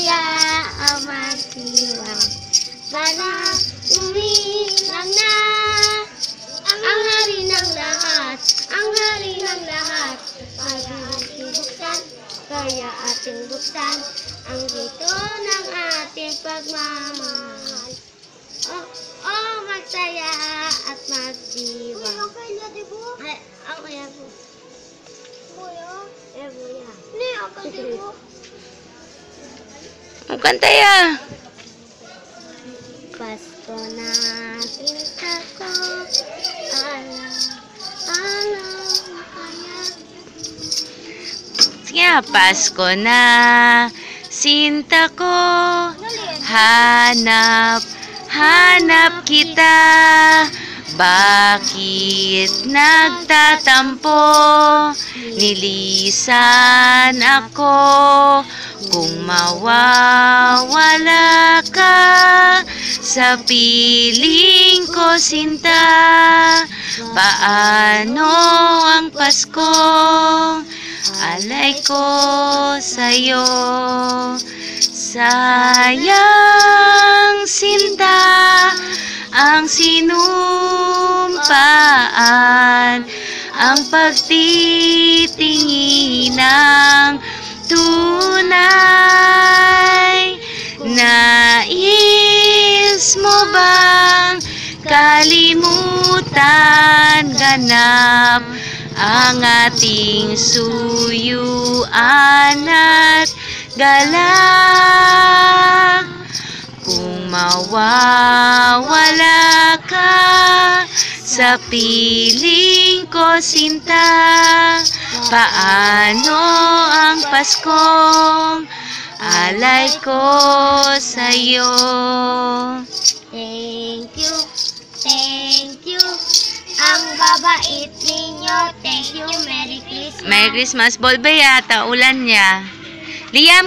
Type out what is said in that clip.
magsaya ang magdiwang. Para umilang na ang hari ng lahat, ang hari ng lahat. Kaya ating buksan, kaya ating buksan ang dito ng ating pagmamahal. Oh, magsaya at magdiwang. Ay, ako yan po. Buya? Eh, buya. Hindi, ako din po. Ang kanta ya. Pasko na kita ko, alam kaya. Sige, Pasko na, sinta ko, hanap kita. Bakit nagtatampo? Nilisan ako. Kung mawawala ka sa piling ko, sinta, paano ang Pasko? Alay ko sa'yo. Sayang, sinta, ang sinumpaan, ang pagtitingin ng tunay. Nais mo bang kalimutan ganap ang ating suyuan at galak? Kung mawawala ka sa piling ko, sinta, paano ang Paskong alay ko sa'yo? Thank you, ang babait ninyo. Thank you, Merry Christmas. Merry Christmas. Bolbe yata, ulan niya. Liam!